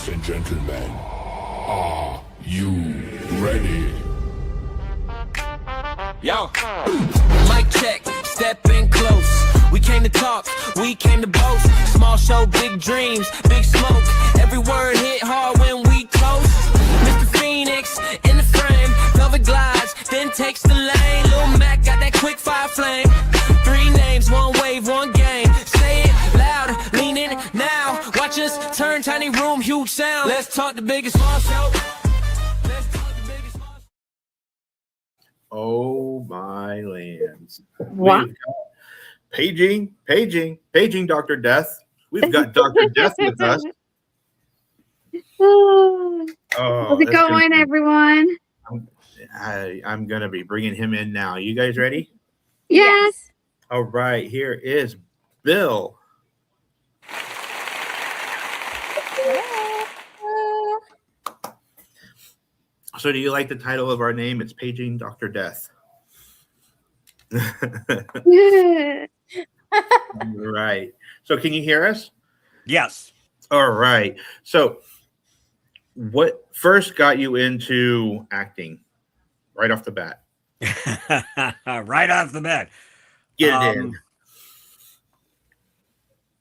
Ladies and gentlemen, are you ready? Yo, mic check, step in close. We came to talk, we came to boast. Small show, big dreams, big smoke. Every word hit hard when we close. Mr. Phoenix in the frame, velvet glides, then takes the lane. Lil Mac got that quick fire flame. 3 names, 1 wave, 1 game. Say it loud, lean in now. Watch us turn, tiny room, huge sound. Let's talk the biggest small show. Let's talk the biggest small show. Oh my lands. Wow. We've got paging Dr. Death. We've got Dr. Death with us. Oh, how's it that's gonna going, be- everyone? I'm going to be bringing him in now. You guys ready? Yes. All right. Here is Bill. So do you like the title of our name? It's Paging Dr. Death. Right. So can you hear us? Yes. All right. So what first got you into acting right off the bat? Right off the bat. Get it in.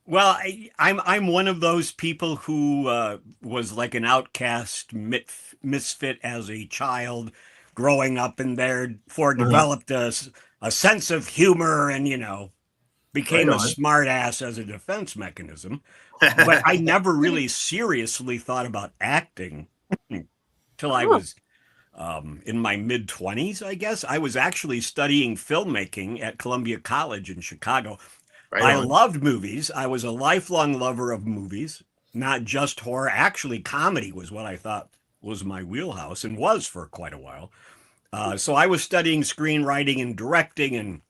Well, I'm one of those people who was like an outcast misfit as a child, growing up, and therefore developed a sense of humor, and became Right a on. smart ass as a defense mechanism. But I never really seriously thought about acting till I was in my mid-20s, I guess. I was actually studying filmmaking at Columbia College in Chicago. Right I on. loved movies. I was a lifelong lover of movies, not just horror. Actually, comedy was what I thought was my wheelhouse, and was for quite a while. So I was studying screenwriting and directing, and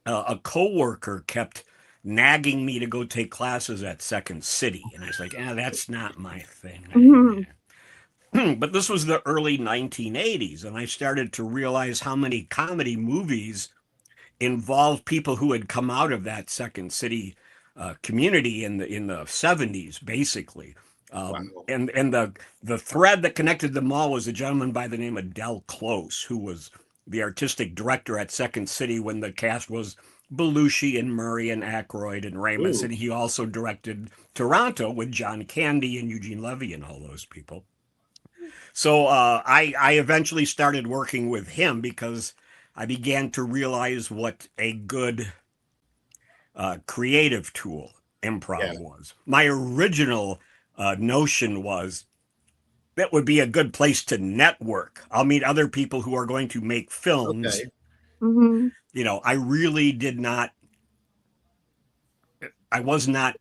a coworker kept nagging me to go take classes at Second City. And I was like, that's not my thing. But this was the early 1980s, and I started to realize how many comedy movies involved people who had come out of that Second City community in the 70s, basically. Wow. And the thread that connected them all was a gentleman by the name of Del Close, who was the artistic director at Second City when the cast was Belushi and Murray and Aykroyd and Ramis. Ooh. And he also directed Toronto with John Candy and Eugene Levy and all those people. So I eventually started working with him because I began to realize what a good creative tool improv was. My original notion was that would be a good place to network. I'll meet other people who are going to make films. Okay. I really did not, I was not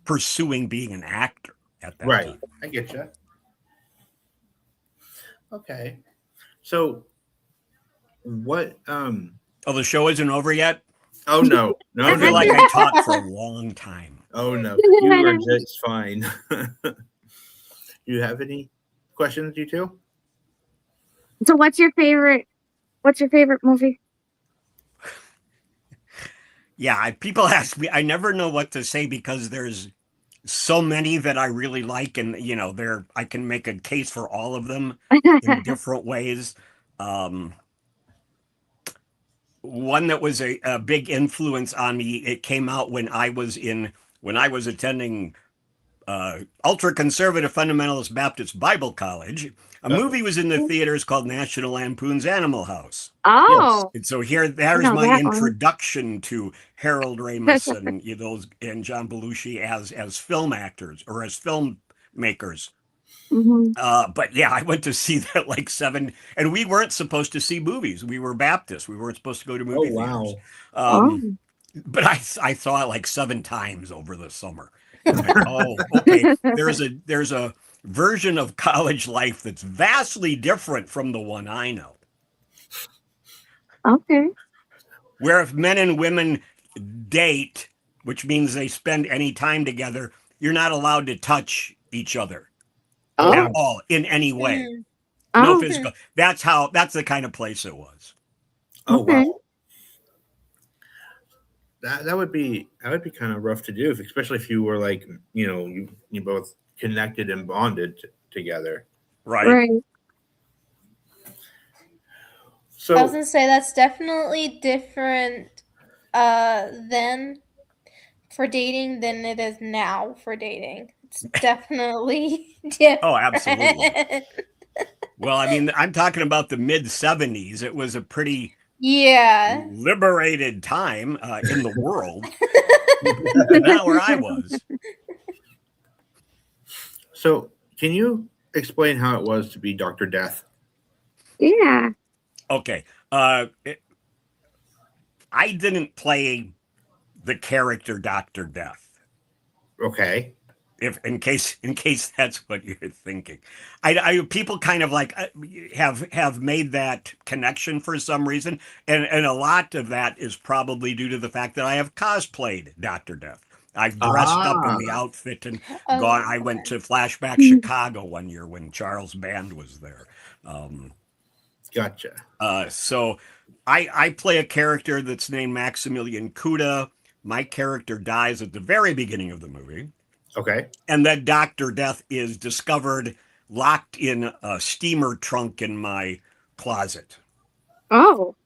pursuing being an actor at that Right. time. I get you. Okay. So what Oh, the show isn't over yet? oh no. No, I feel no. like I talked for a long time. Oh no. You are just fine. You have any questions, you two? So, what's your favorite movie? Yeah, people ask me, I never know what to say because there's so many that I really like, and I can make a case for all of them in different ways. One that was a big influence on me, it came out when I was attending ultra conservative fundamentalist Baptist Bible College. A movie was in the theaters called National Lampoon's Animal House. Oh, And so there's know my that one. introduction to Harold Ramis and John Belushi as film actors or as filmmakers. But yeah, I went to see that like 7, and we weren't supposed to see movies. We were Baptists. We weren't supposed to go to movie theaters. But I saw it like 7 times over the summer. Like, oh, okay. There's a version of college life that's vastly different from the one I know. Okay. Where if men and women date, which means they spend any time together, you're not allowed to touch each other at all in any way. No physical. That's the kind of place it was. Oh Okay. wow. That would be kind of rough to do, especially if you were like, you both connected and bonded together. Right. Right. So I was gonna say that's definitely different then for dating than it is now for dating. It's definitely different. Oh, absolutely. Well, I mean, I'm talking about the mid 70s. It was a pretty Yeah. liberated time in the world, and not where I was. So, can you explain how it was to be Dr. Death? Yeah. Okay. I didn't play the character Doktor Death. Okay. If in case that's what you're thinking, I people kind of like have made that connection for some reason, and a lot of that is probably due to the fact that I have cosplayed Doktor Death. I've dressed up in the outfit and gone. I went to Flashback Chicago one year when Charles Band was there. Gotcha. So I play a character that's named Maximilian Kuda. My character dies at the very beginning of the movie. Okay. And that Dr. Death is discovered locked in a steamer trunk in my closet. Oh.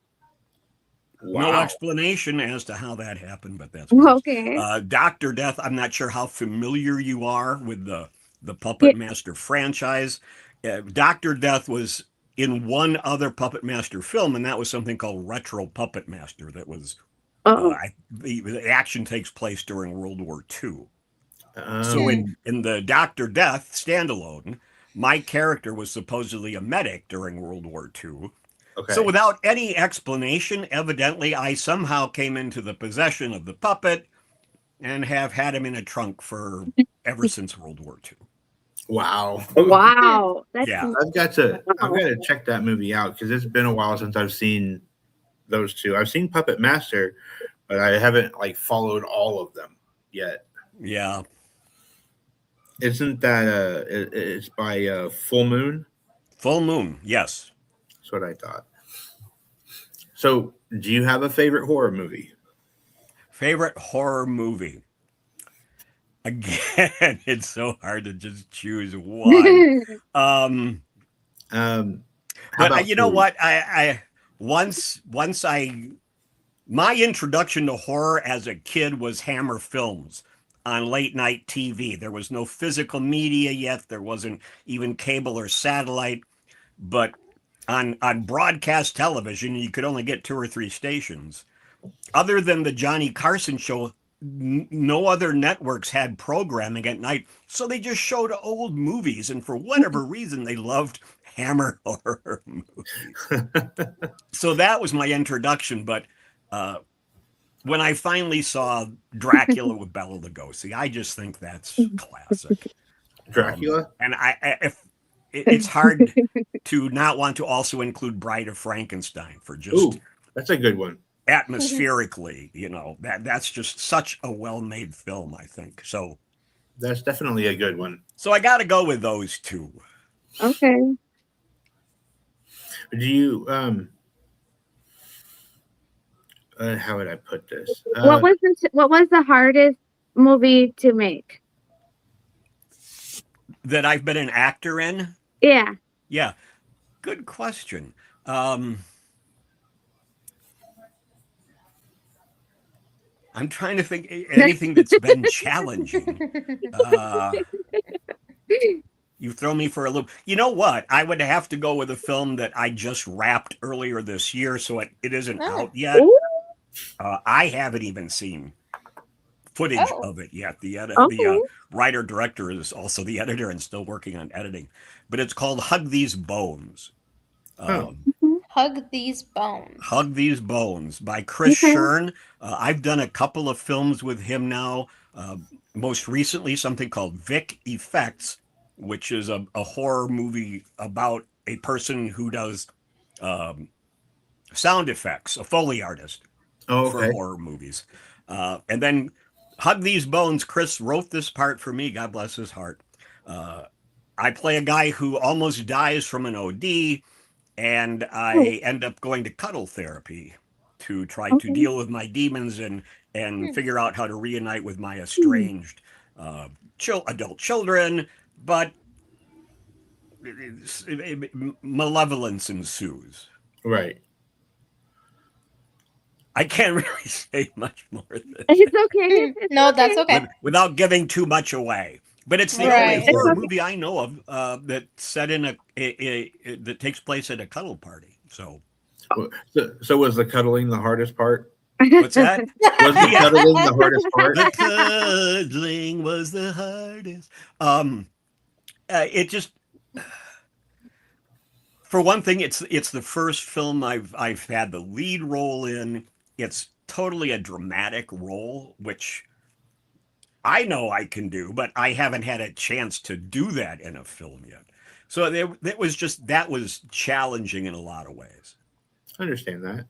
Wow. No explanation as to how that happened, but that's Okay. Dr. Death. I'm not sure how familiar you are with the Puppet Master franchise. Dr. Death was in one other Puppet Master film, and that was something called Retro Puppet Master. That was Oh. the action takes place during World War II. Um, So in the Dr. Death standalone, my character was supposedly a medic during World War II. okay. So without any explanation, evidently I somehow came into the possession of the puppet and have had him in a trunk for ever since World War II. Wow. Wow. That's Yeah. I've got to check that movie out because it's been a while since I've seen those two. I've seen Puppet Master, but I haven't like followed all of them yet. Yeah. Isn't that it's by Full Moon? Full Moon, yes. That's what I thought. So, do you have a favorite horror movie? Favorite horror movie? Again, it's so hard to just choose one. But you know what? I once my introduction to horror as a kid was Hammer Films on late night TV. There was no physical media yet. There wasn't even cable or satellite, but on broadcast television, you could only get 2 or 3 stations. Other than the Johnny Carson show, no other networks had programming at night, so they just showed old movies, and for whatever reason, they loved Hammer horror movies. So that was my introduction, but when I finally saw Dracula with Bela Lugosi, I just think that's classic. Dracula? And it's hard to not want to also include Bride of Frankenstein for just Ooh, that's a good one. atmospherically, that's just such a well-made film, I think. So That's definitely a good one. So I got to go with those two. Okay. Do you how would I put this? What was the hardest movie to make? That I've been an actor in? Yeah. Yeah. Good question. I'm trying to think anything that's been challenging. You throw me for a loop. You know what? I would have to go with a film that I just wrapped earlier this year, so it isn't out yet. I haven't even seen footage of it yet. The writer-director is also the editor and still working on editing. But it's called Hug These Bones. Hug These Bones. Hug These Bones by Chris Shern. I've done a couple of films with him now. Most recently, something called Vic Effects, which is a horror movie about a person who does sound effects, a Foley artist for horror movies. And then Hug These Bones, Chris wrote this part for me, God bless his heart. I play a guy who almost dies from an OD, and I end up going to cuddle therapy to try to deal with my demons and figure out how to reunite with my estranged adult children, but malevolence ensues. Right. I can't really say much more than It's okay. It's No, okay. that's okay. without giving too much away. But it's the Right. only horror okay. movie I know of that's set in that takes place at a cuddle party. So So was the cuddling the hardest part? what's that? Was the Yeah. cuddling the hardest part? The cuddling was the hardest. It just, for one thing, it's the first film I've had the lead role in. It's totally a dramatic role, which I know I can do, but I haven't had a chance to do that in a film yet. So that was challenging in a lot of ways. I understand that.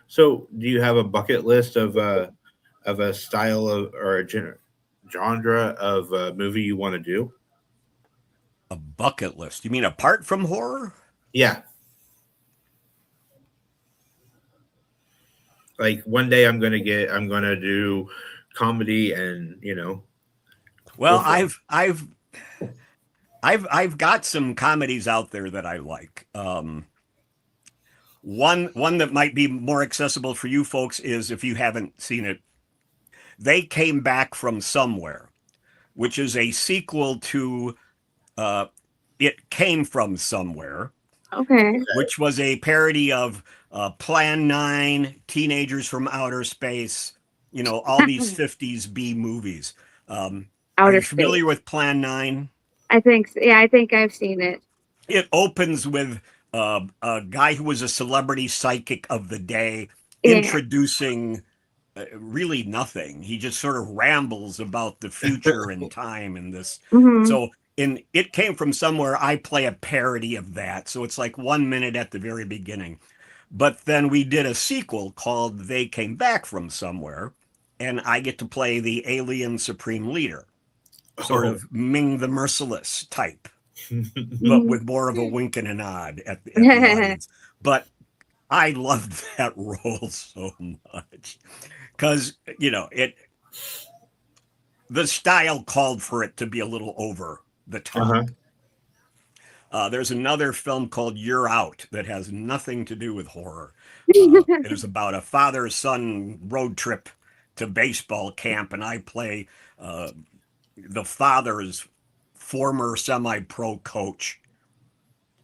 So, do you have a bucket list of a style of or a genre of movie you want to do? A bucket list? You mean apart from horror? Yeah. Like one day I'm gonna do comedy and Well, go for it. I've got some comedies out there that I like. One that might be more accessible for you folks is, if you haven't seen it, They Came Back from Somewhere, which is a sequel to It Came From Somewhere, Okay. which was a parody of Plan 9, Teenagers from Outer Space, all these 50s B movies. Are Outer you space. familiar with Plan 9? I think so. Yeah, I think I've seen it. It opens with a guy who was a celebrity psychic of the day Yeah. introducing really nothing. He just sort of rambles about the future and time and this. Hmm. So in It Came From Somewhere, I play a parody of that. So it's like 1 minute at the very beginning. But then we did a sequel called They Came Back From Somewhere, and I get to play the alien supreme leader, sort of Ming the Merciless type, but with more of a wink and a nod at the audience. But I loved that role so much because the style called for it to be a little over the top. There's another film called You're Out that has nothing to do with horror. It is about a father-son road trip to baseball camp, and I play the father's former semi-pro coach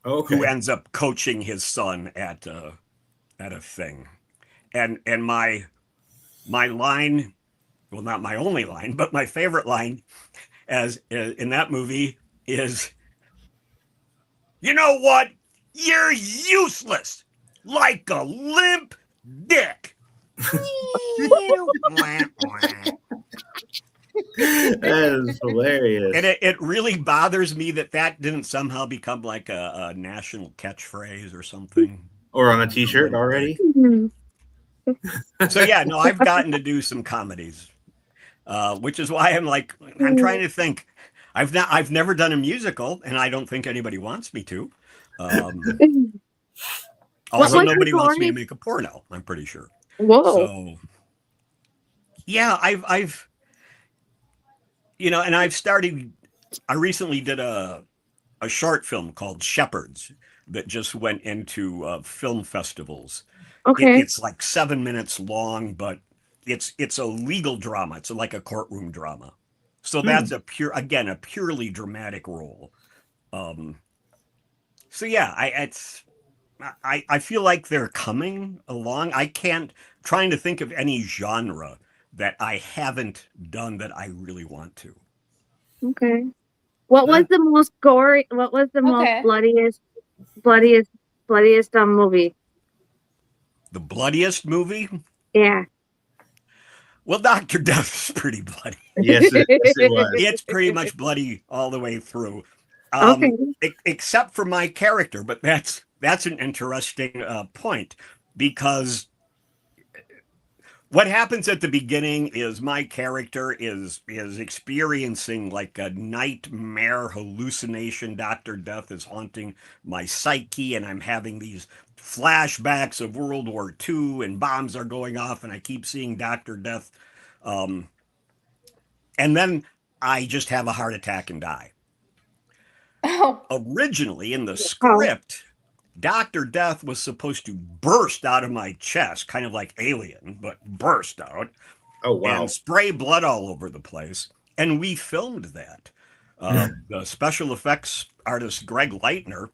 who ends up coaching his son at a thing. And my line, well, not my only line, but my favorite line as in that movie is, "You know what? You're useless, like a limp dick." That is hilarious. And it really bothers me that didn't somehow become like a national catchphrase or something. Or on a T-shirt already. So yeah, no, I've gotten to do some comedies, which is why I'm trying to think. I've never done a musical, and I don't think anybody wants me to. Also, nobody wants me to make a porno, I'm pretty sure. Whoa. So yeah, I've and I recently did a short film called Shepherds that just went into film festivals. Okay. It's like 7 minutes long, but it's a legal drama. It's like a courtroom drama. So that's a purely dramatic role. So yeah, I feel like they're coming along. Trying to think of any genre that I haven't done that I really want to. Okay. What was the most gory? What was the most bloodiest movie? The bloodiest movie? Yeah. Well, Doktor Death is pretty bloody. Yes, it was. It's pretty much bloody all the way through. Okay. Except for my character, but that's an interesting point, because what happens at the beginning is my character is experiencing like a nightmare hallucination. Dr. Death is haunting my psyche, and I'm having these flashbacks of World War II, and bombs are going off, and I keep seeing Dr. Death. And then I just have a heart attack and die. Oh, Originally in the script, Dr. Death was supposed to burst out of my chest, kind of like Alien, but burst out. Oh wow. And spray blood all over the place. And we filmed that. The special effects artist, Greg Leitner,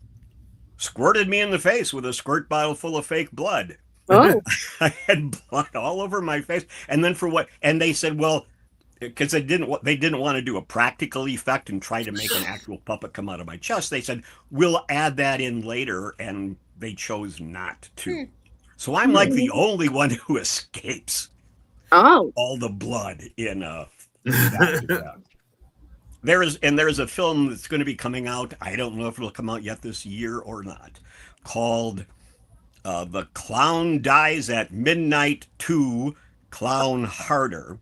squirted me in the face with a squirt bottle full of fake blood. Oh, I had blood all over my face. And then for what? And they said, well, because they didn't want to do a practical effect and try to make an actual puppet come out of my chest. They said, we'll add that in later. And they chose not to. So I'm like the only one who escapes oh, all the blood in Dr. Death. There's a film that's going to be coming out. I don't know if it'll come out yet this year or not, called The Clown Dies at Midnight 2 Clown Harder.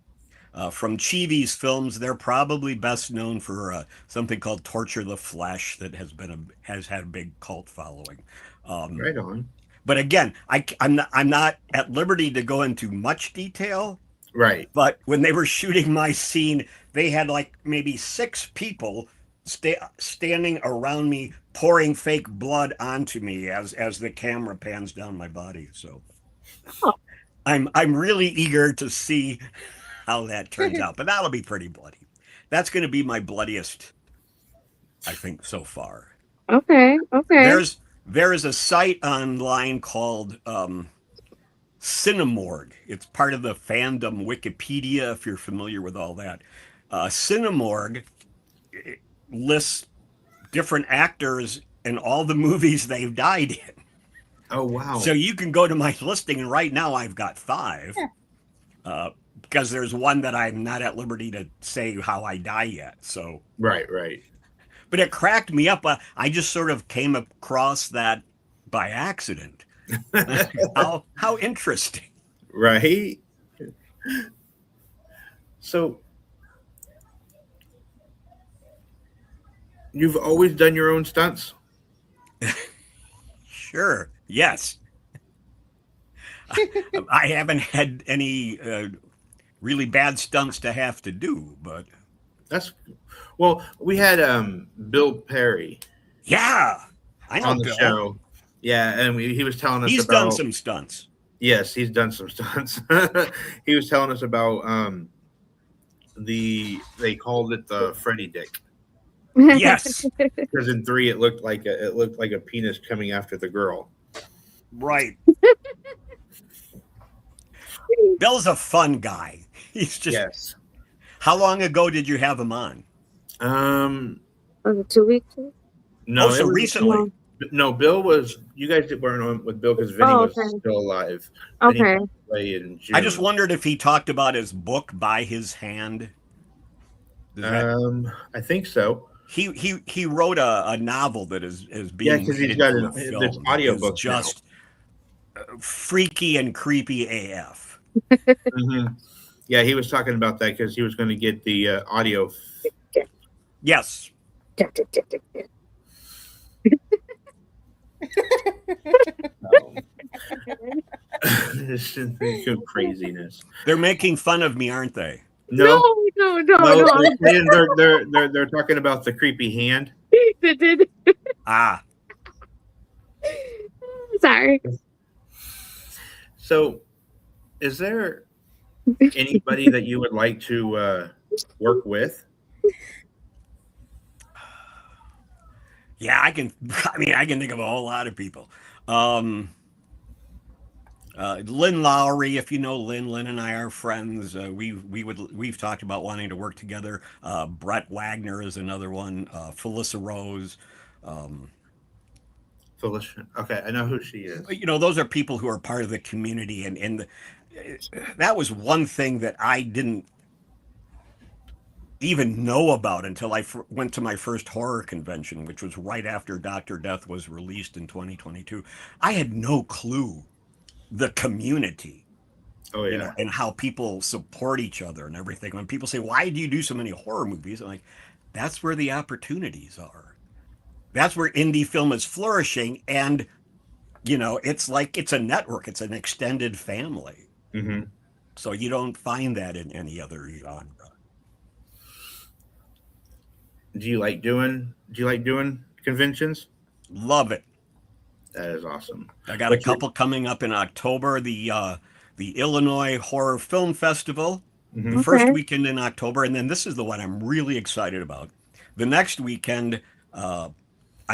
From Chivi's films, they're probably best known for something called Torture the Flesh that has had a big cult following. Right on. But again, I'm not at liberty to go into much detail. Right. But when they were shooting my scene, they had like maybe 6 people standing around me, pouring fake blood onto me as the camera pans down my body. So Oh. I'm really eager to see how that turns out. But that'll be pretty bloody. That's going to be my bloodiest, I think, so far. okay, okay. There is a site online called Cinemorgue. It's part of the fandom Wikipedia, if you're familiar with all that. Cinemorgue lists different actors and all the movies they've died in. Oh wow. So you can go to my listing, and right now I've got 5. Because there's one that I'm not at liberty to say how I die yet. So right. but it cracked me up. I just sort of came across that by accident. How interesting. Right. So you've always done your own stunts? Sure. Yes. I haven't had any really bad stunts to have to do, but That's well, we had Bill Perry yeah, I know on the Bill. show. Yeah, and he was telling us He's about done some stunts. Yes, he's done some stunts. He was telling us about they called it the Freddy dick Yes, because in 3 it looked like a penis coming after the girl. right. Bill's a fun guy. He's just. Yes. How long ago did you have him on? Was it 2 weeks? No, So it was- recently. No, Bill was. You guys weren't on with Bill because Vinny was okay. still alive. Okay. Vinny passed away in June. I just wondered if he talked about his book By His Hand. I think so. He wrote a novel that is being because he's made got into a this film. audiobook It's just freaky and creepy AF. Mhm. Yeah, he was talking about that because he was going to get the audio. Yes. This is craziness. They're making fun of me, aren't they? No, No. they're talking about the creepy hand. Ah, Sorry. So, is there anybody that you would like to work with? yeah, I can think of a whole lot of people. Lynn Lowry, if you know Lynn and I are friends. We've talked about wanting to work together. Brett Wagner is another one. Felissa Rose. Felicia. Okay, I know who she is. Those are people who are part of the community, and that was one thing that I didn't even know about until I went to my first horror convention, which was right after Dr. Death was released in 2022. I had no clue the community, Oh yeah. and how people support each other and everything. When people say, "Why do you do so many horror movies?" I'm like, that's where the opportunities are. That's where indie film is flourishing, and it's like it's a network. It's an extended family. Mm-hmm. So you don't find that in any other genre. Do you like doing conventions? Love it. That is awesome. I got a What's your- couple coming up in October. The Illinois Horror Film Festival, the Mhm. first Okay. weekend in October, and then this is the one I'm really excited about. The next weekend, I'm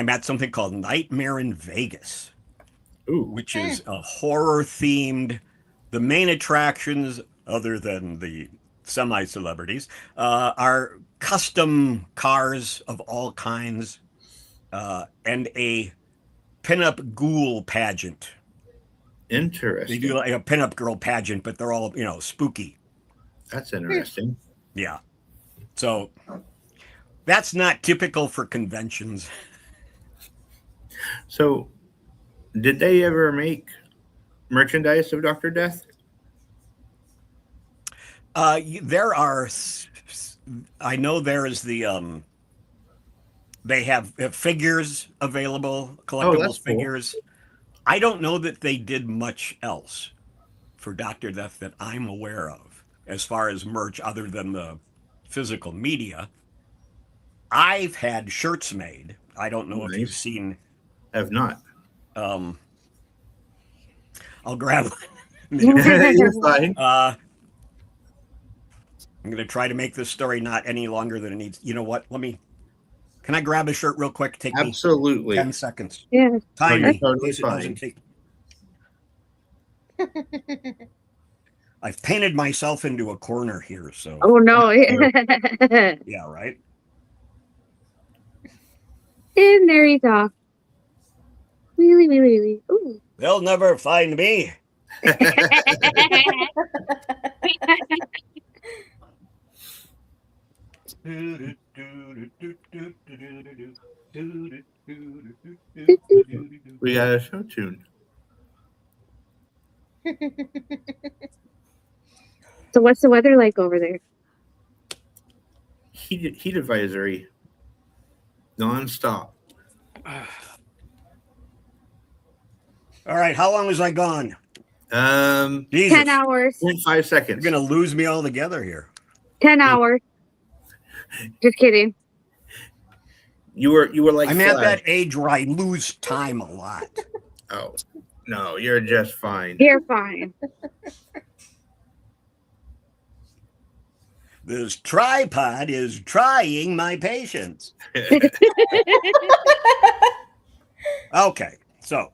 at something called Nightmare in Vegas, Ooh, which is a horror themed. The main attractions, other than the semi celebrities, are custom cars of all kinds and a pinup ghoul pageant. They do interesting. like a pinup girl pageant, but they're all, spooky. That's interesting. Yeah. So that's not typical for conventions. So, did they ever make merchandise of Doctor Death? There are, I know there is they have figures available, Oh, that's collectibles cool. figures. I don't know that they did much else for Dr. Death that I'm aware of as far as merch other than the physical media. I've had shirts made. I don't know if you've Nice. seen. Have not. Um, I'll grab one. You're fine. I'm going to try to make this story not any longer than it needs. You know what? Can I grab a shirt real quick? Take me Absolutely. 10 seconds. Yeah. Time you're me. totally In case it doesn't fine. take. I've painted myself into a corner here, so Oh no. yeah, right. And there you go. Wheelie, wheelie, wheelie. Ooh. They'll never find me. We got a show tune. So what's the weather like over there? Heat advisory. Non-stop. All right, how long was I gone? 10 Jesus, 10 hours. 5 seconds. you're gonna lose me altogether here. 10 hours. Just kidding. You were like I'm at Flash. that age where I lose time a lot. Oh no, you're just fine. You're fine. This tripod is trying my patience. Okay, so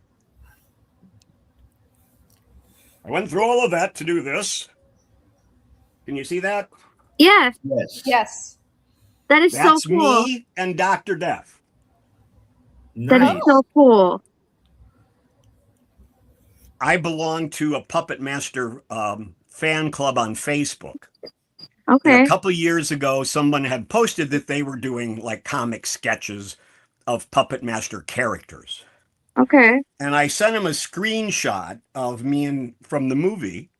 I went through all of that to do this. Can you see that? Yes, Yes. Yes. that is That's so cool. me and Dr. Death. That Nice. is so cool. I belong to a Puppet Master fan club on Facebook. And Okay. a couple of years ago, someone had posted that they were doing like comic sketches of Puppet Master characters. Okay. And I sent him a screenshot of me from the movie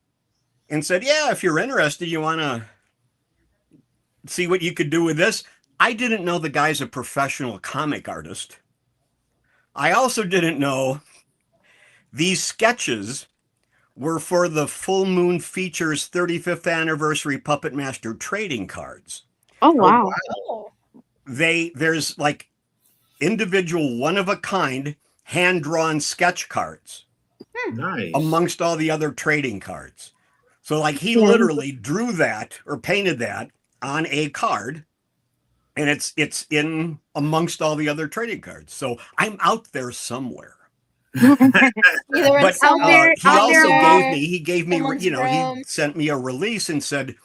and said, yeah, if you're interested, you want to see what you could do with this. I didn't know the guy's a professional comic artist. I also didn't know these sketches were for the Full Moon Features 35th anniversary Puppet Master trading cards. Oh wow. Oh. There's like individual one of a kind hand-drawn sketch cards Nice. amongst all the other trading cards. So like he Yeah. literally drew that or painted that on a card, and it's in amongst all the other trading cards. So I'm out there somewhere. Either in But somewhere, he out also there, gave me, someone's he room. sent me a release and said,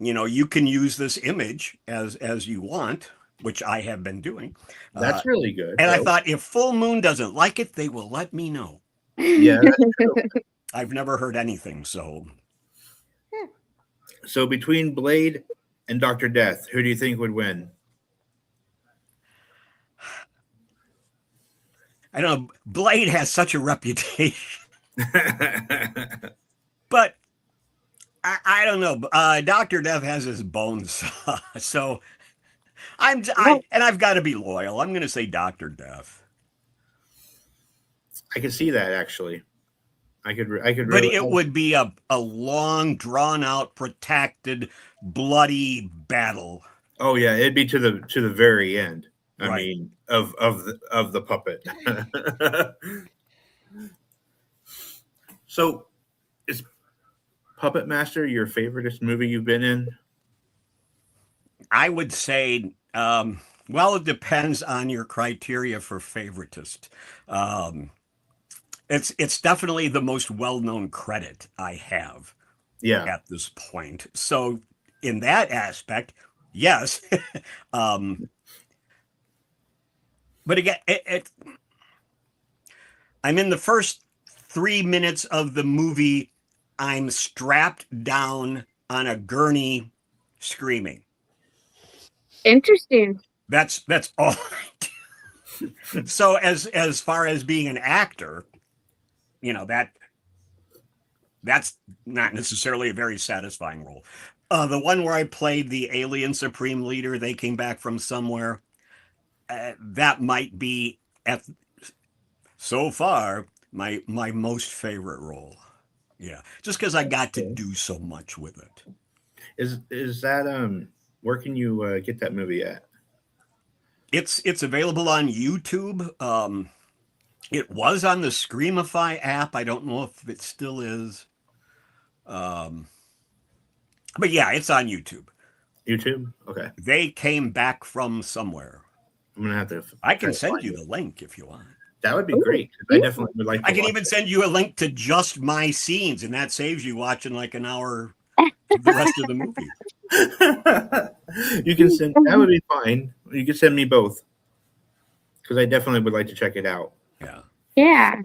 you can use this image as you want, which I have been doing. That's really good. And I though. thought if Full Moon doesn't like it, they will let me know. Yeah. That's true. I've never heard anything, so So between Blade and Doctor Death, who do you think would win? I don't know. Blade has such a reputation, but I don't know. Dr. Death has his bones, so and I've got to be loyal. I'm going to say Dr. Death. I can see that actually. I could But really. it would be a long, drawn out, protracted, bloody battle. Oh yeah, it'd be to the very end. I Right. mean, of the puppet. So, is Puppet Master your favoriteest movie you've been in? I would say, well, it depends on your criteria for favoritist. Um, it's definitely the most well-known credit I have Yeah. at this point. So in that aspect, yes. um, but again, I'm in the first 3 minutes of the movie. I'm strapped down on a gurney, screaming. Interesting. That's all. So as far as being an actor, that's not necessarily a very satisfying role. The one where I played the alien supreme leader, they came back from somewhere. That might be at so far my most favorite role. Yeah, just because I got to do so much with it. Is that where can you get that movie at? It's available on YouTube. It was on the Screamify app. I don't know if it still is. Um, but yeah, it's on YouTube. YouTube? Okay. They came back from somewhere. I'm gonna have to I try can to send find you it. the link if you want. That would be Ooh, great. I definitely would like to I can watch even it. send you a link to just my scenes, and that saves you watching like an hour the rest of the movie. You can send that would be fine. You can send me both. Because I definitely would like to check it out. Yeah. Yeah.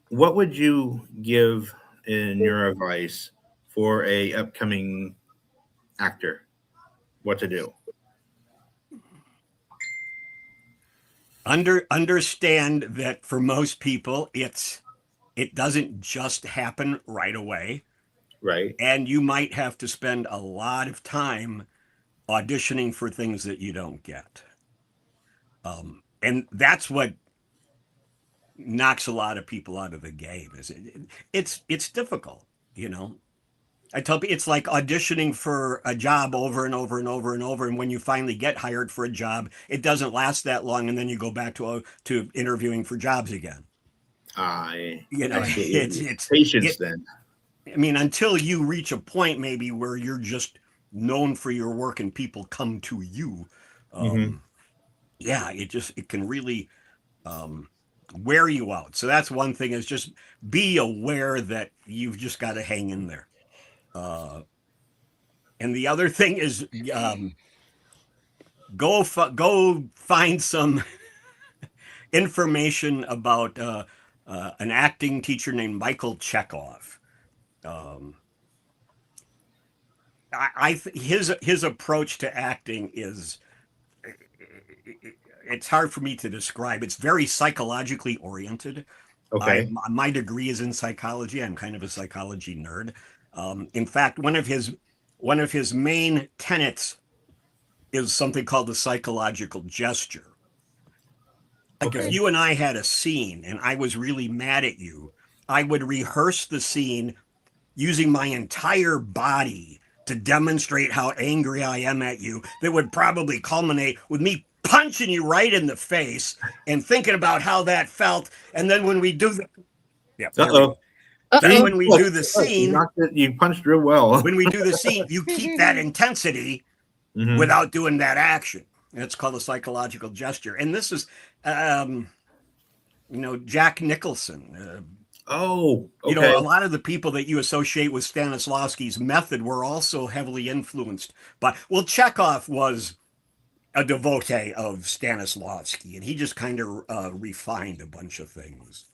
What would you give in your advice for a upcoming actor? What to do? Understand that for most people, it doesn't just happen right away, Right? and you might have to spend a lot of time auditioning for things that you don't get. And that's what knocks a lot of people out of the game. It's difficult, you know. I tell people it's like auditioning for a job over and over and over and over, and when you finally get hired for a job, it doesn't last that long, and then you go back to interviewing for jobs again. You know, I see. it's Patience it. then. I mean, until you reach a point maybe where you're just known for your work and people come to you. Hmm. Yeah, it can really wear you out. So that's one thing, is just be aware that you've just got to hang in there. And the other thing is, go find some information about an acting teacher named Michael Chekhov. His approach to acting is, it's hard for me to describe. It's very psychologically oriented. Okay. My degree is in psychology. I'm kind of a psychology nerd. In fact, one of his main tenets is something called the psychological gesture. Like if Okay. you and I had a scene and I was really mad at you, I would rehearse the scene using my entire body to demonstrate how angry I am at you. That would probably culminate with me punching you right in the face and thinking about how that felt. And then when we do the, yeah, Uh oh. then Uh-oh. when we do the scene, You punched real well. when we do the scene, you keep that intensity Mhm. without doing that action. It's called a psychological gesture. And this is, Jack Nicholson. Oh, A okay. lot of the people that you associate with Stanislavski's method were also heavily influenced by, well, Chekhov was a devotee of Stanislavski, and he just kind of refined a bunch of things.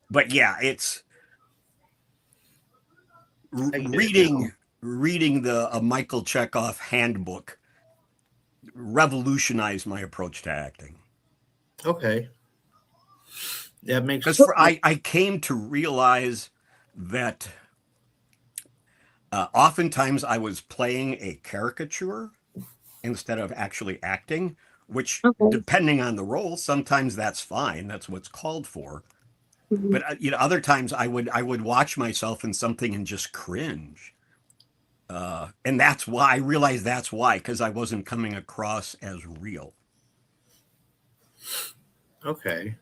But yeah, it's I get it now. reading the Michael Chekhov handbook revolutionized my approach to acting. Okay. That makes Because I came to realize that oftentimes I was playing a caricature instead of actually acting, which, Okay. depending on the role, sometimes that's fine. That's what's called for. Mhm. But other times I would watch myself in something and just cringe. And that's why I realized that's why, because I wasn't coming across as real. Okay.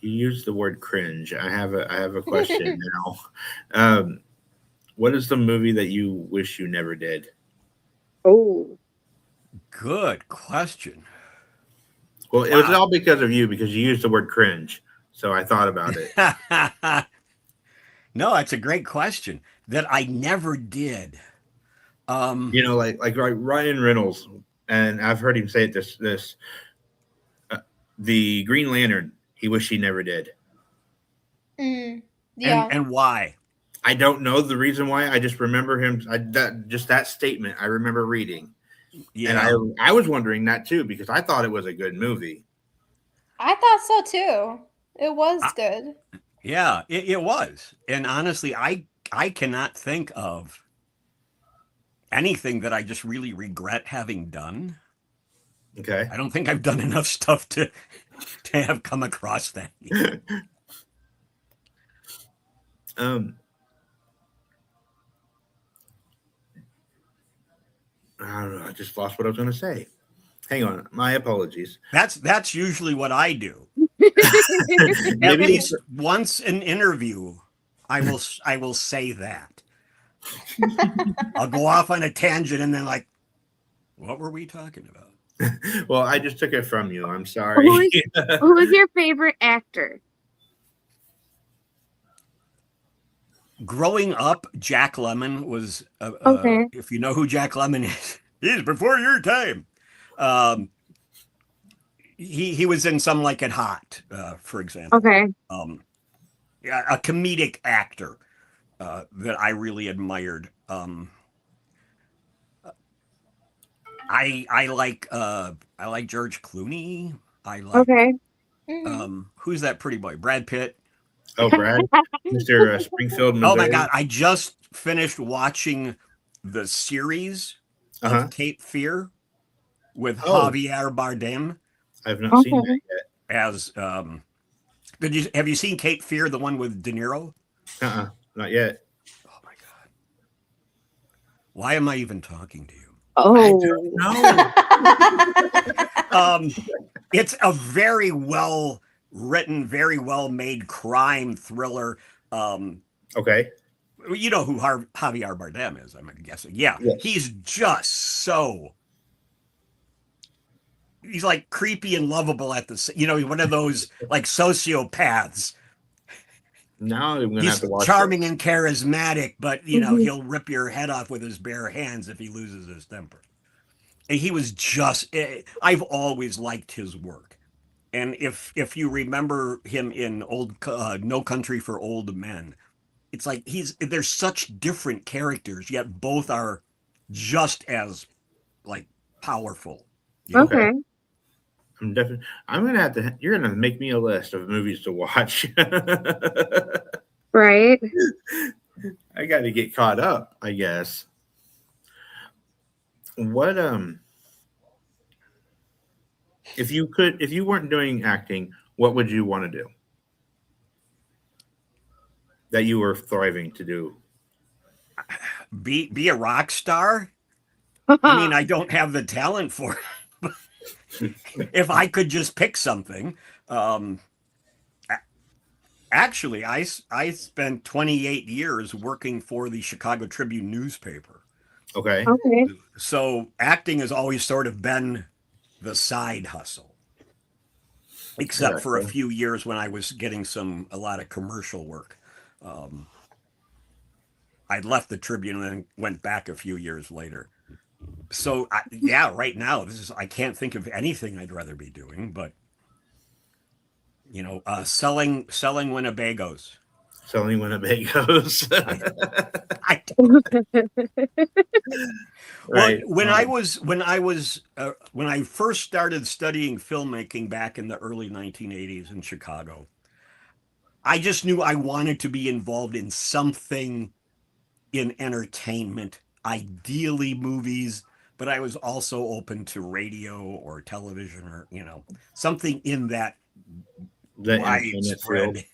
You used the word cringe. I have a question now. What is the movie that you wish you never did? Oh. Good question. Well, it was all because of you because you used the word cringe. So I thought about it. No, it's a great question that I never did. You know, like Ryan Reynolds, and I've heard him say it. This the Green Lantern. He wished he never did. Yeah. And why? I don't know the reason why. I just remember him. That statement. I remember reading, Yeah. and I was wondering that too because I thought it was a good movie. I thought so too. It was good. Yeah, it was. And honestly, I cannot think of anything that I just really regret having done. Okay. I don't think I've done enough stuff to have come across that. I don't know. I just lost what I was going to say. Hang on. My apologies. That's usually what I do. At Maybe least once an interview, I will say that. I'll go off on a tangent and then like, what were we talking about? well, I just took it from you. I'm sorry. Who is your favorite actor? Growing up, Jack Lemmon was. Okay. If you know who Jack Lemmon is, he's before your time. He was in Some Like It Hot, for example. Okay. A comedic actor that I really admired. I like George Clooney. I like Okay. who's that pretty boy? Brad Pitt. Oh, Brad, Mr. Springfield, Missouri. Oh my God! I just finished watching the series of Cape Fear with Javier Bardem. I've not seen that yet. As have you seen Cape Fear, the one with De Niro? Not yet. Oh my God! Why am I even talking to you? Oh No. It's a very well written, very well made crime thriller. Okay. You know who Javier Bardem is, I'm guessing. Yeah. Yes. He's just he's like creepy and lovable at the, one of those like sociopaths. Now I'm gonna have to watch. Charming and charismatic, but he'll rip your head off with his bare hands if he loses his temper. And he was I've always liked his work. And if you remember him in No Country for Old Men, it's like there's such different characters, yet both are just as like powerful. Okay. I'm gonna have to. You're gonna make me a list of movies to watch. Right. I got to get caught up, I guess. What if you weren't doing acting, what would you want to do? That you were thriving to do? Be a rock star? I mean, I don't have the talent for it. If I could just pick something, actually, I spent 28 years working for the Chicago Tribune newspaper. Okay. Okay. So acting has always sort of been the side hustle, except for a few years when I was getting a lot of commercial work. I left the Tribune and then went back a few years later. So right now I can't think of anything I'd rather be doing, but selling Winnebagos. Selling Winnebagos. Right. When I first started studying filmmaking back in the early 1980s in Chicago, I just knew I wanted to be involved in something in entertainment, ideally movies, but I was also open to radio or television or, something in that widespread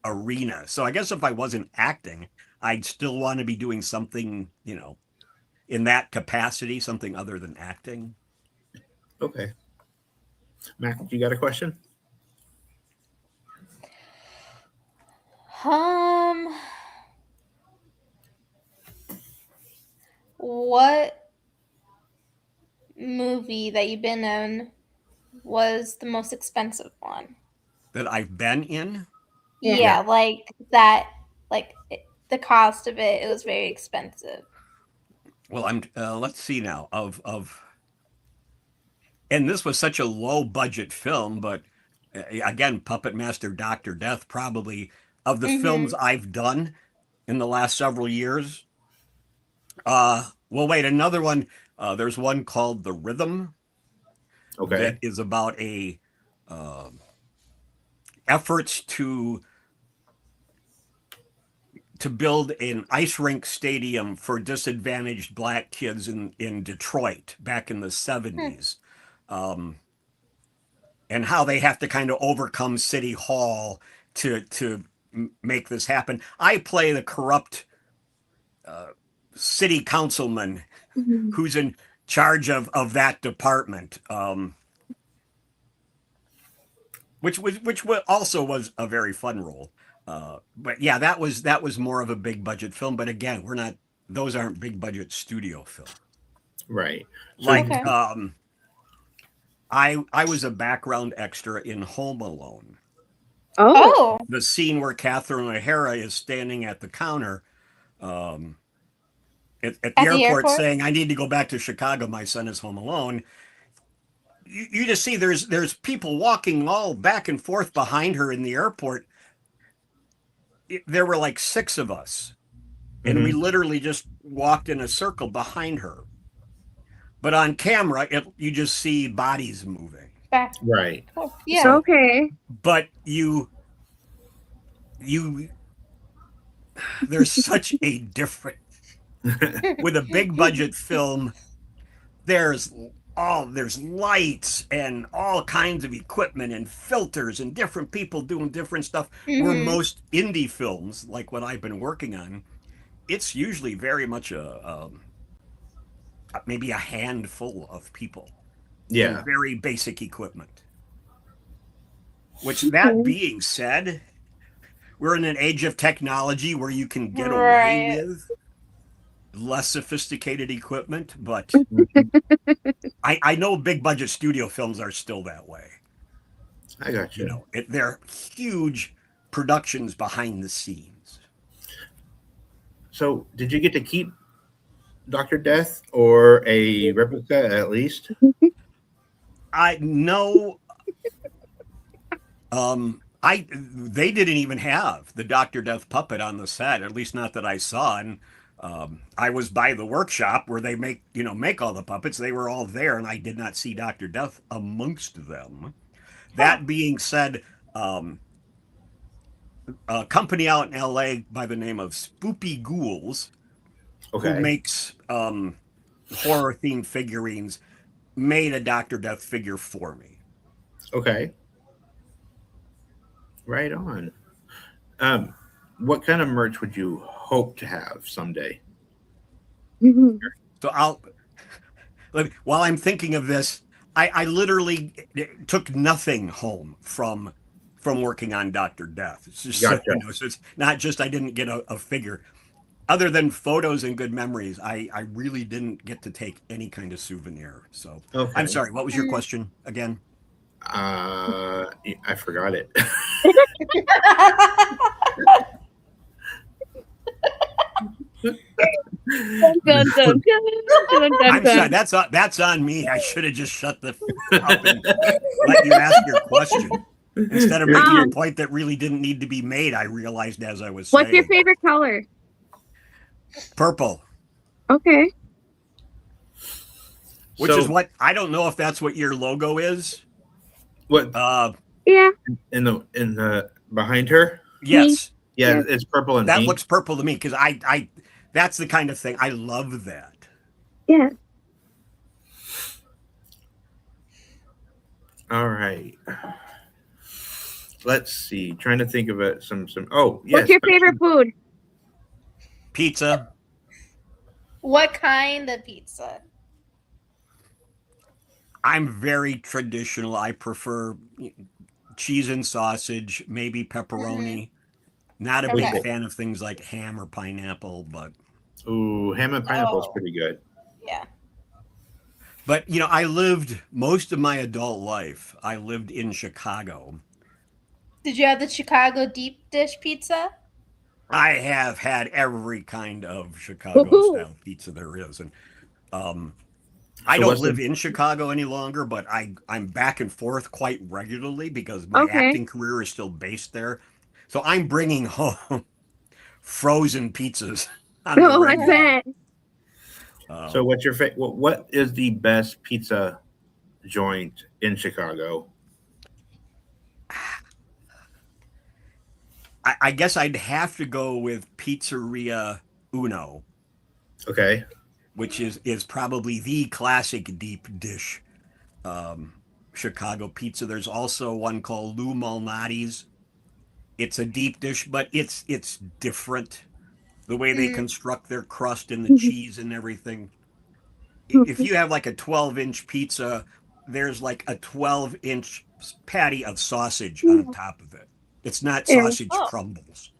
arena. So I guess if I wasn't acting, I'd still want to be doing something, in that capacity, something other than acting. Okay. Mac, you got a question? What movie that you've been in was the most expensive one? That I've been in. Yeah. Yeah, like that, like the cost of it was very expensive. Well, I'm let's see now of and this was such a low budget film, but again, Puppet Master Doctor Death, probably of the films I've done in the last several years. Well, wait, another one. There's one called The Rhythm Okay. that is about a efforts to build an ice rink stadium for disadvantaged black kids in Detroit back in the 70s. And how they have to kind of overcome City Hall to make this happen. I play the corrupt city councilman Mhm. who's in charge of that department, which also was a very fun role. But yeah, that was more of a big budget film. But again, we're not; those aren't big budget studio films. Right. So Like Okay. I was a background extra in Home Alone. Oh. Oh, The scene where Catherine O'Hara is standing at the counter at the At the airport airport? saying, "I need to go back to Chicago. My son is home alone." You just see there's people walking all back and forth behind her in the airport. There were like 6 of us, and we literally just walked in a circle behind her. But on camera, you just see bodies moving. Back. right. Yeah. So, okay. But there's such a difference with a big budget film. There's lights and all kinds of equipment and filters and different people doing different stuff. Where most indie films, like what I've been working on, it's usually very much maybe a handful of people Yeah. and very basic equipment. Which, that being said, we're in an age of technology where you can get away Right. with less sophisticated equipment, but Mhm. I know big budget studio films are still that way. I got you. You know, they're huge productions behind the scenes. So, did you get to keep Doctor Death or a replica at least? I know. They didn't even have the Doctor Death puppet on the set, at least not that I saw. And I was by the workshop where they make all the puppets. They were all there, and I did not see Doctor Death amongst them. That being said, a company out in LA by the name of Spoopy Ghouls, who Okay. makes horror themed figurines, made a Doctor Death figure for me. Okay. Right on. What kind of merch would you hope to have someday? Mhm. So while I'm thinking of this, I literally took nothing home from working on Doctor Death. It's just Gotcha. so it's not just I didn't get a figure. Other than photos and good memories, I really didn't get to take any kind of souvenir. So Okay. I'm sorry. What was your question again? I forgot it. Dun, dun, dun, dun, dun, I'm sorry. dun. That's on me. I should have just shut the up and let you ask your question. Instead of making a point that really didn't need to be made, I realized as I was saying. What's your favorite color? Purple. Okay. Which So, is what I don't know if that's what your logo is. what Yeah. in the behind her? Yes, Yeah, Yeah. it's purple and that pink. looks purple to me because I that's the kind of thing I love that. Yeah. All right. Let's see. Trying to think of some. Oh, yes. What's your favorite food? Pizza. What kind of pizza? I'm very traditional. I prefer cheese and sausage, maybe pepperoni. Not a big Okay. fan of things like ham or pineapple, Ooh, ham and pineapple is Oh. pretty good. Yeah. I lived most of my adult life. I lived in Chicago. Did you have the Chicago deep dish pizza? I have had every kind of Chicago Ooh. style pizza there is, and I So don't what's live the- in Chicago any longer, but I'm back and forth quite regularly because my Okay. acting career is still based there. So I'm bringing home frozen pizzas on the Oh, I regular. bet. So what's your what is the best pizza joint in Chicago? I guess I'd have to go with Pizzeria Uno, Okay. which is probably the classic deep dish Chicago pizza. There's also one called Lou Malnati's. It's a deep dish, but it's different. The way they Mm. construct their crust and the cheese and everything. If you have like a 12-inch pizza, there's like a 12-inch patty of sausage on top of it. It's not Yeah. sausage Oh. crumbles.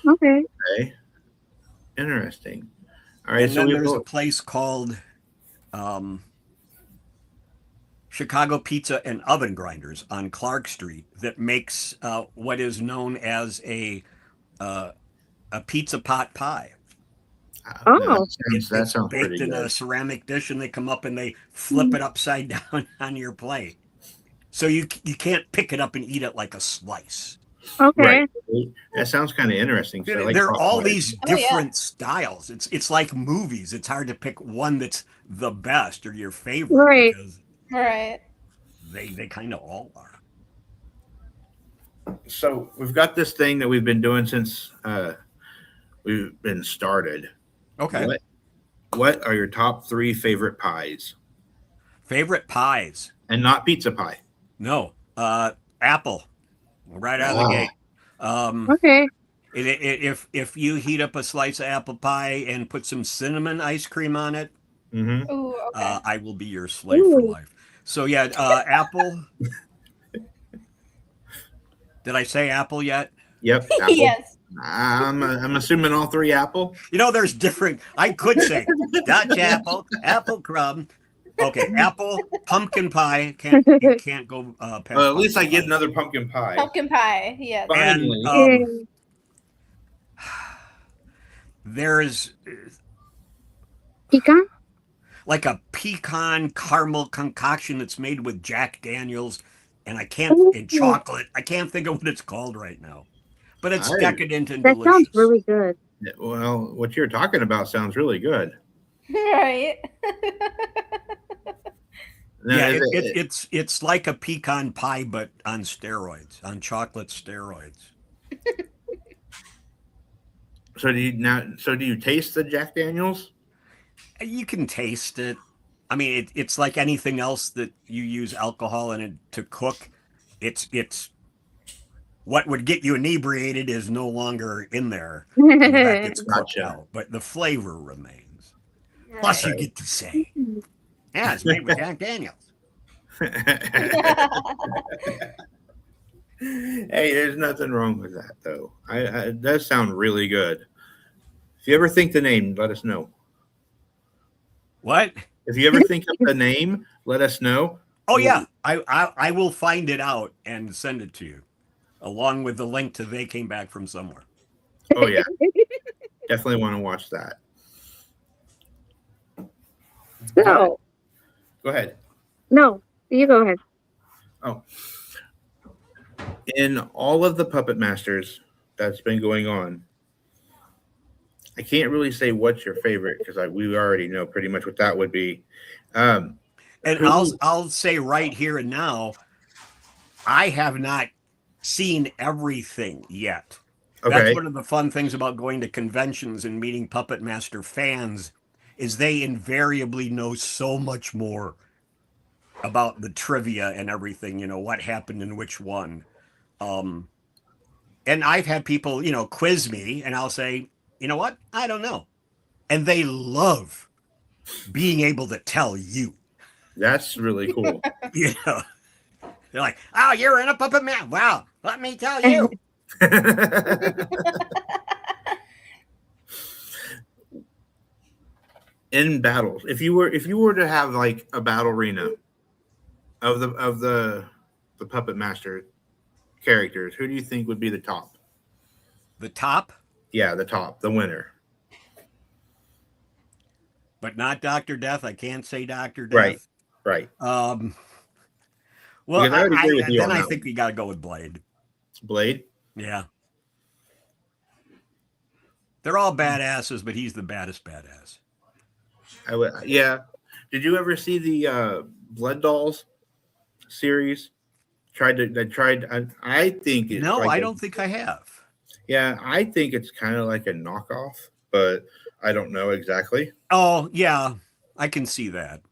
Okay. Okay. Interesting. All right. And So then we there's a place called um, Chicago Pizza and Oven Grinders on Clark Street that makes what is known as uh, a pizza pot pie. Oh. that It's sounds baked pretty in a good. ceramic dish, and they come up and they flip it upside down on your plate. So you can't pick it up and eat it like a slice. Okay. Right. That sounds kind of interesting. 'Cause I like There are hot all butter. these Oh, yeah. different styles. It's like movies. It's hard to pick one that's the best or your favorite Right. because Right. they kind of all are. So we've got this thing that we've been doing since we've been started. Okay. What are your top 3 favorite pies? Favorite pies? And not pizza pie. No. Apple. Right out of the Ah. gate. Okay. If you heat up a slice of apple pie and put some cinnamon ice cream on it, Mm-hmm. Ooh, okay. I will be your slave for Ooh. life. So yeah, apple. Did I say apple yet? Yep. Apple. Yes. I'm assuming all 3 apple. There's different. I could say Dutch apple, apple crumb. Okay, apple, pumpkin pie. You can't go past. Well, at least I pumpkin get pie. another pumpkin pie. Pumpkin pie. Yes. And Finally. there's Pecan? like a pecan caramel concoction that's made with Jack Daniels, and in chocolate. I can't think of what it's called right now, but it's Nice. decadent and That delicious. sounds really good. Well, what you're talking about sounds really good. Right. Now, Yeah, is it's like a pecan pie, but on steroids, on chocolate steroids. So do you taste the Jack Daniels? You can taste it. I mean, it's like anything else that you use alcohol in it to cook. It's what would get you inebriated is no longer in there. That gets cooked Gotcha. out, but the flavor remains. Plus, you get to say, "Yeah, it's made with Jack Daniels." Hey, there's nothing wrong with that, though. It does sound really good. If you ever think the name, let us know. What? If you ever think of the name, let us know. Oh yeah, I will find it out and send it to you, along with the link to They Came Back from Somewhere. Oh yeah, definitely want to watch that. So, Go ahead. no, you go ahead. Oh, in all of the Puppet Masters that's been going on, I can't really say what's your favorite because we already know pretty much what that would be. And I'll say right here and now, I have not seen everything yet. Okay. That's one of the fun things about going to conventions and meeting Puppet Master fans is they invariably know so much more about the trivia and everything, what happened in which one. And I've had people, quiz me and I'll say, you know what? I don't know. And they love being able to tell you. That's really cool. You know, they're like, "Oh, you're in a puppet man. Wow, let me tell you." In battles, if you were to have like a battle arena of the puppet master characters, who do you think would be the top? The top, Yeah, the top, the winner. but not Doctor Death. I can't say Doctor Right, Death. right. Well, Because I would agree with you then on I that think one. we got to go with Blade. Blade. Yeah, they're all badasses, but he's the baddest badass. I would. Yeah. Did you ever see the Blood Dolls series? Tried. I think it's No, like I a, don't think I have. yeah. I think it's kind of like a knockoff, but I don't know exactly. Oh, yeah, I can see that.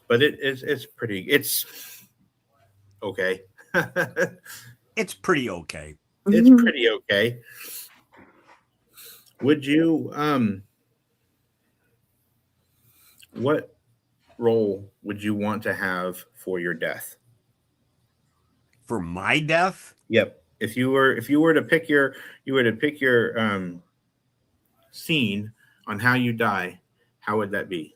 But it's pretty. It's okay. It's pretty okay. It's pretty okay. Would you what role would you want to have for your death? For my death, Yep. If you were to pick your scene on how you die, how would that be?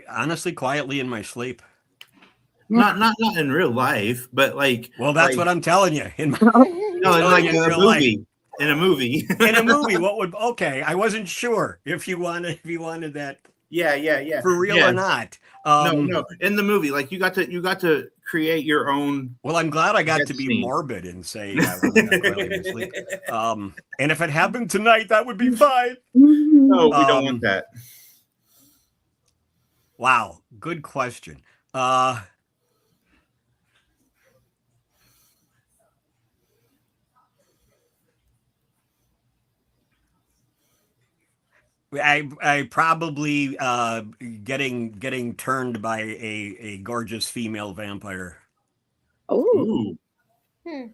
honestly, quietly in my sleep. Not in real life, but like Well, that's like, what I'm telling you. In my, no, in telling like you in a real life. movie. In a movie. In a movie, what would? Okay, I wasn't sure if you wanted that yeah. for real Yeah. or not. No. In the movie, like you got to create your own. Well, I'm glad I got Death to be scene. morbid and say I want to quietly in my sleep. And if it happened tonight, that would be fine. No, we don't want that. Wow, good question. I probably getting turned by a gorgeous female vampire. Oh, Ooh.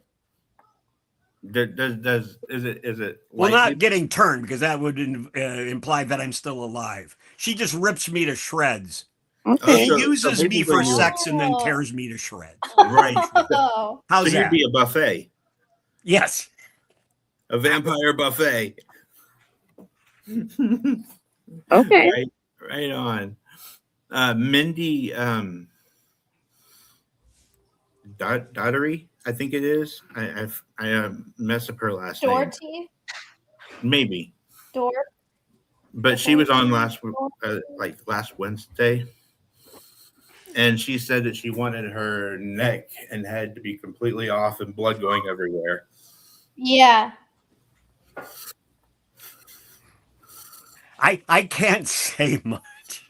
Does is it Well, lightly- not getting turned because that would imply that I'm still alive. She just rips me to shreds. okay. She so uses me for basically sex and then Oh. tears me to shreds. right? Oh, How's So you'd that? be a buffet, Yes. a vampire buffet. Okay. Right on. Mindy Dottery, I think it is. I messed up her last name. Dorothy. Maybe, Dort. but she was on last Wednesday, and she said that she wanted her neck and head to be completely off and blood going everywhere. Yeah. I can't say much.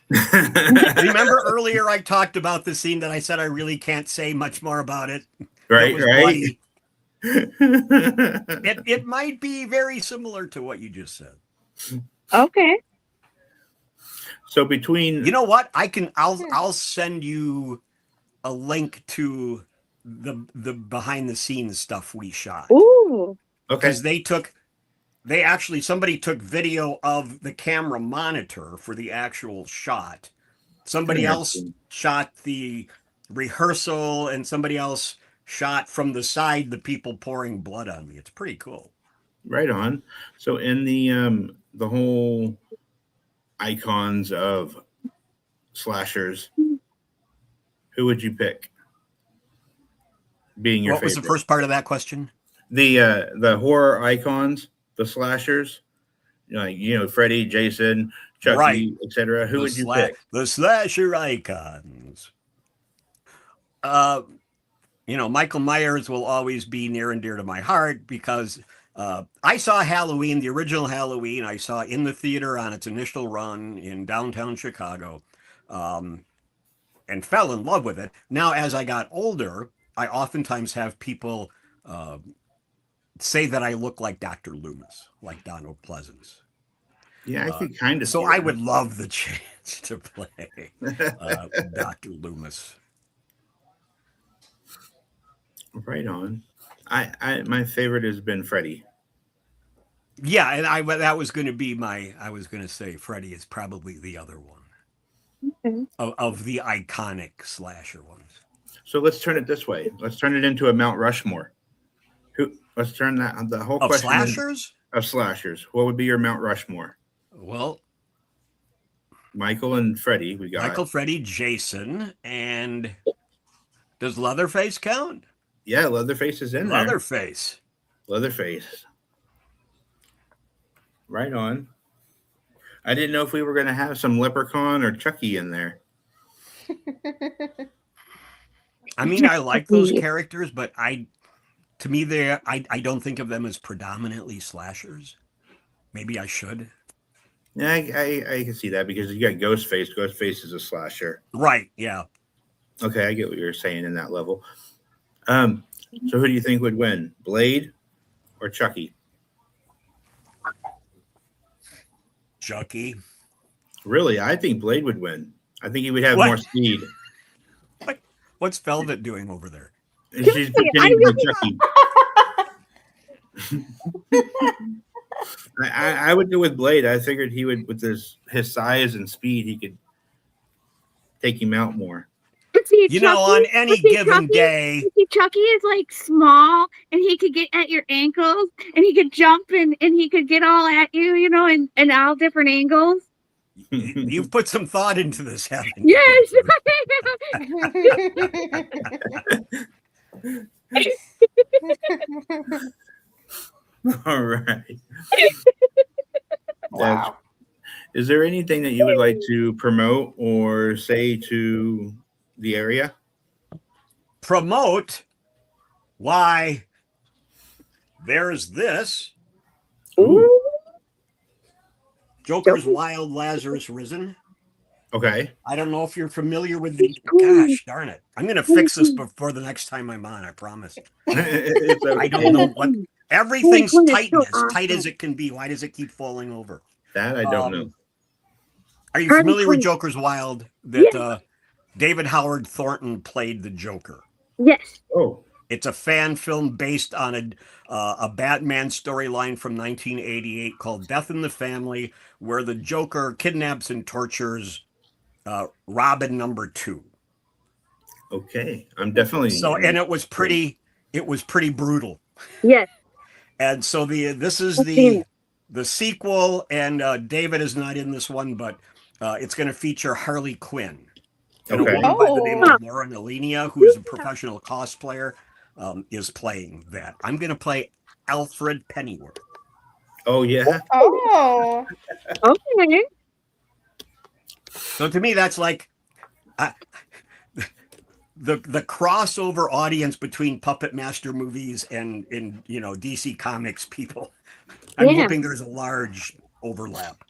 Remember earlier I talked about the scene that I said I really can't say much more about it. Right, It was right. bloody. It might be very similar to what you just said. Okay. So between You know what? I'll send you a link to the behind the scenes stuff we shot. Ooh. okay, Because somebody took video of the camera monitor for the actual shot. Somebody else Interesting. shot the rehearsal and somebody else shot from the side the people pouring blood on me. It's pretty cool. right on. So in the whole icons of slashers, who would you pick? Being your What was the favorite? first part of that question? The horror icons, the slashers, Freddy, Jason, Chucky, Right. etc. Who would you pick? The slasher icons. Michael Myers will always be near and dear to my heart because I saw Halloween, the original Halloween, I saw in the theater on its initial run in downtown Chicago, and fell in love with it. Now, as I got older, I oftentimes have people say that I look like Dr. Loomis, like Donald Pleasance. Yeah, I could kind of. So I would love the chance to play Dr. Loomis. Right on. My favorite has been Freddy. Yeah, and that was going to be I was going to say Freddy is probably the other one Okay. of the iconic slasher ones. So let's turn it this way. Let's turn it into a Mount Rushmore. Let's turn that the whole Of question slashers? of slashers. What would be your Mount Rushmore? Well, Michael and Freddy, we got. Michael, Freddy, Jason, and does Leatherface count? Yeah, Leatherface is in there. Leatherface. Leatherface. Right on. I didn't know if we were going to have some Leprechaun or Chucky in there. I mean, I like those characters, but to me, I don't think of them as predominantly slashers. Maybe I should. Yeah, I can see that because you got Ghostface. Ghostface is a slasher. Right. Yeah. Okay, I get what you're saying in that level. So who do you think would win, Blade or Chucky? Chucky. Really, I think Blade would win. I think he would have What? more speed. What's Velvet doing over there? She's pretending to be Chucky. I would go with Blade. I figured he would, with his size and speed, he could take him out more. You know, on any given day. Chucky is like small and he could get at your ankles and he could jump and he could get all at you, you know, in all different angles. You've put some thought into this, haven't you? Yes. All right. Wow. Is there anything that you would like to promote or say to the area? Promote? Why, there's this. Ooh. Joker's Wild Lazarus Risen. Okay. I don't know if you're familiar with the. Gosh darn it! I'm going to fix this before the next time I'm on. I promise. I don't know what. Everything's tight, as tight as it can be. Why does it keep falling over? That I don't know. Are you familiar with Joker's Wild? That David Howard Thornton played the Joker. Yes. Oh. It's a fan film based on a Batman storyline from 1988 called Death in the Family, where the Joker kidnaps and tortures Robin number 2. Okay, I'm definitely and it was pretty brutal. Yes. And so this is the sequel, and David is not in this one, but it's going to feature Harley Quinn. And Okay. a woman by the name of Lauren Alenia, who is a professional cosplayer, is playing that. I'm going to play Alfred Pennyworth. Oh yeah. Oh. Okay. So to me, that's like the crossover audience between Puppet Master movies and DC Comics people. I'm hoping there's a large overlap.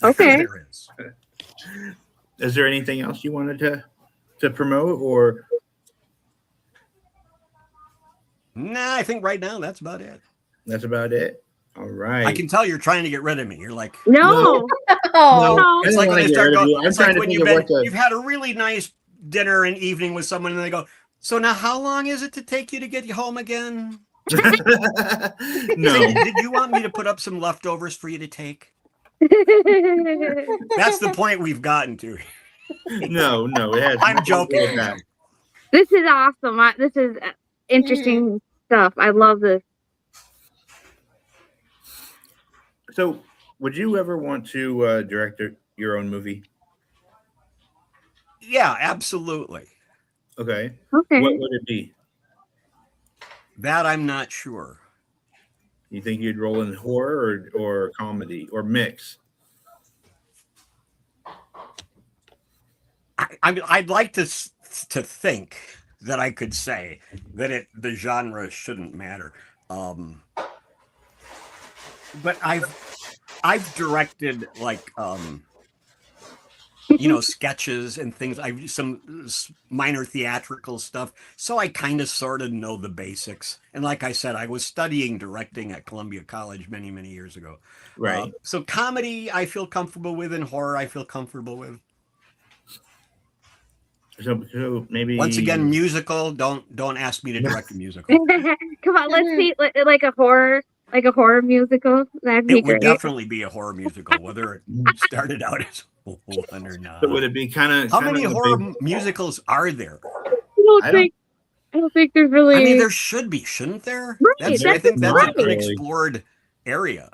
Okay. There is. Is there anything else you wanted to promote or? Nah, I think right now that's about it. That's about it. All right. I can tell you're trying to get rid of me. You're like, No. Oh. it's like when they start going. It's like when you've you've had a really nice dinner and evening with someone, and they go, "So now, how long is it to take you to get home again?" No. Did you want me to put up some leftovers for you to take? That's the point we've gotten to. No, it has. I'm joking. This is awesome. This is interesting stuff. I love this. So, would you ever want to direct your own movie? Yeah, absolutely. Okay. Okay. What would it be? That I'm not sure. You think you'd roll in horror or comedy or mix? I'd like to think that I could say that the genre shouldn't matter. But I've directed like sketches and things. I've some minor theatrical stuff, so I kind of sort of know the basics. And like I said, I was studying directing at Columbia College many years ago. Right. So comedy I feel comfortable with, and horror I feel comfortable with. So maybe Once again, musical. Don't ask me to direct a musical. Come on, let's see like a horror Like a horror musical? That'd be It would great. definitely be a horror musical, whether it started out as one or not. So would it be kind of How many horror musicals are there? I don't think there's really. I mean, there should be, shouldn't there? Right, I think that's an right. unexplored area.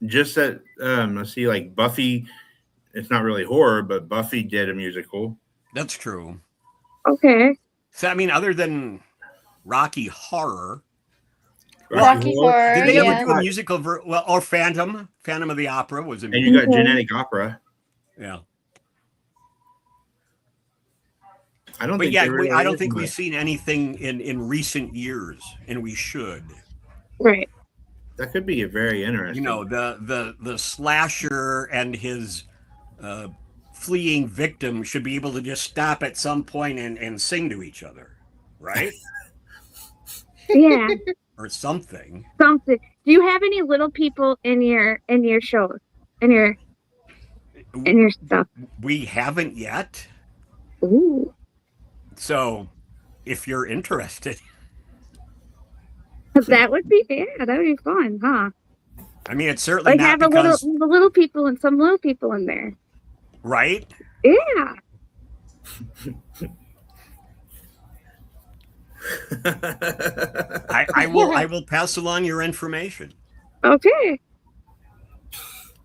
Just that let's see, like Buffy, it's not really horror, but Buffy did a musical. That's true. Okay. So I mean, other than Rocky Horror, Rocky Horror. did they yeah. ever do a musical? Or Phantom of the Opera was a And musical. you got Genetic Opera. Yeah, I don't but think yeah, there really I don't is think we've much. seen anything in recent years, and we should. Right. That could be a very interesting. You know, the slasher and his fleeing victim should be able to just stop at some point and sing to each other, right? Yeah. Or something. Something. Do you have any little people in your shows? In your stuff? We haven't yet. Ooh. So if you're interested, That would be fun, huh? I mean, it's certainly Like not have because, the little people and some little people in there. right? Yeah. I will pass along your information. Okay.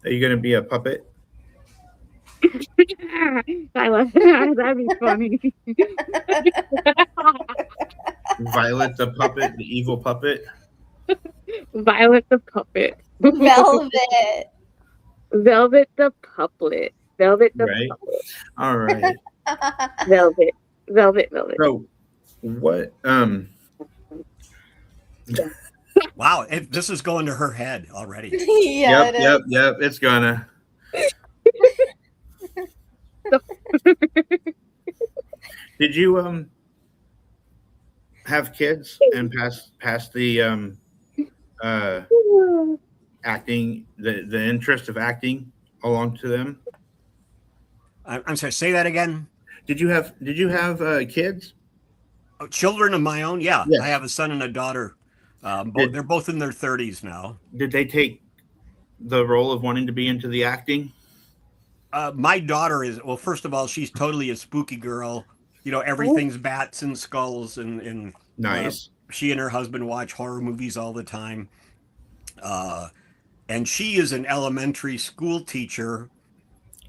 Are you going to be a puppet? I love that. That'd be funny. Violet the puppet, the evil puppet. Violet the puppet. Velvet. Velvet the puppet. Velvet the Right. puppet. All right. Velvet. So, what? Wow, this is going to her head already. Yeah, it is. Yep. It's gonna. Did you have kids and pass the acting the interest of acting along to them? I'm sorry, say that again. Did you have kids? Oh, children of my own? Yeah, Yes. I have a son and a daughter. They're both in their 30s now. Did they take the role of wanting to be into the acting? My daughter is, well, first of all, she's totally a spooky girl. You know, everything's bats and skulls, and Nice. she and her husband watch horror movies all the time. And she is an elementary school teacher,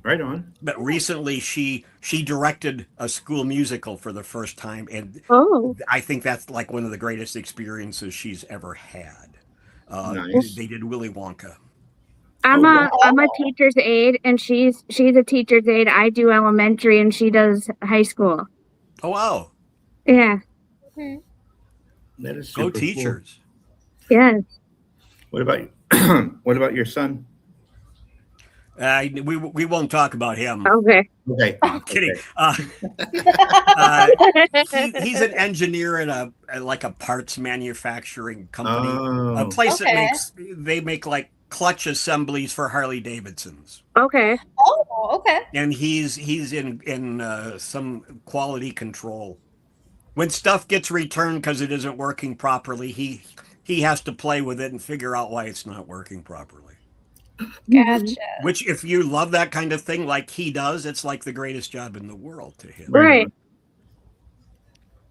Right on. but recently she directed a school musical for the first time, and Oh. I think that's like one of the greatest experiences she's ever had. Nice. They did Willy Wonka. I'm Oh, a teacher's aide, and she's a teacher's aide. I do elementary, and she does high school. Oh wow, Yeah. That is go super cool. teachers! Yes. What about what about your son? We won't talk about him. Okay. Okay. I'm kidding. He's an engineer in a parts manufacturing company, a Oh. place Okay. they make like clutch assemblies for Harley Davidsons, Okay. Oh, okay. and he's in some quality control. When stuff gets returned because it isn't working properly, he has to play with it and figure out why it's not working properly. Gotcha. Which, if you love that kind of thing like he does, it's like the greatest job in the world to him. Right.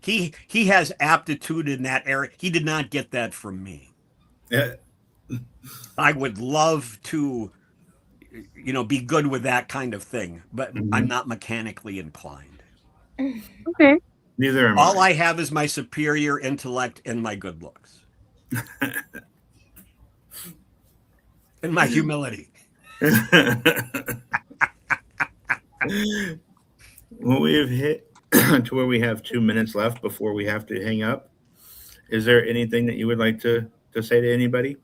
He has aptitude in that area. He did not get that from me. Yeah. I would love to, be good with that kind of thing, but Mhm. I'm not mechanically inclined. Okay. Neither am All I have is my superior intellect and my good looks. And my humility. Well, we have hit to where we have 2 minutes left before we have to hang up. Is there anything that you would like to say to anybody?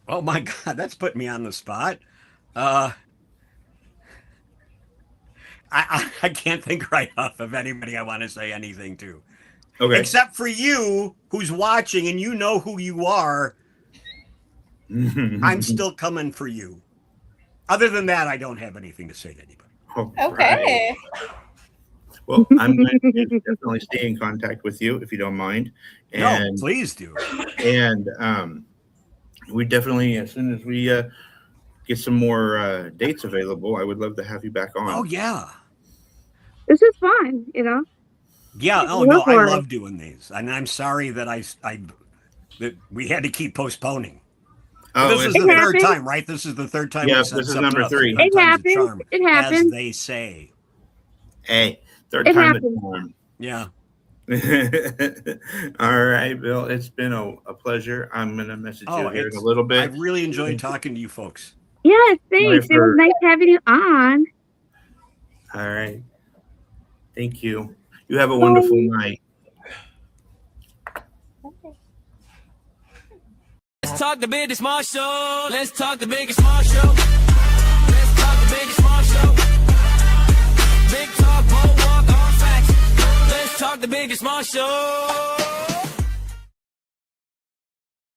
Oh my God, that's putting me on the spot. I can't think right off of anybody I want to say anything to. Okay. Except for you, who's watching, and you know who you are. I'm still coming for you. Other than that, I don't have anything to say to anybody. All Okay. right. Well, I'm going to definitely stay in contact with you if you don't mind. No, please do. And we definitely, as soon as we get some more dates available, I would love to have you back on. Oh yeah. This is fun, you know. Yeah. Oh Go no, I for it. love doing these, and I'm sorry that that we had to keep postponing. Oh, This is it's- the It third happens. time, right? This is the third time. Yeah, we set this is something number up. 3. Third It time's a happens. charm, It as happens. they say. hey, third It time happens. the charm. Yeah. All right, Bill. It's been a pleasure. I'm gonna message you here in a little bit. I've really enjoyed talking to you folks. Yes, thanks. It was nice having you on. All right. Thank you. You have a wonderful night. Let's talk the big and small show. Let's talk the big and small show. Let's talk the big and small show. Big talk, bold walk, all facts. Let's talk the big and small show.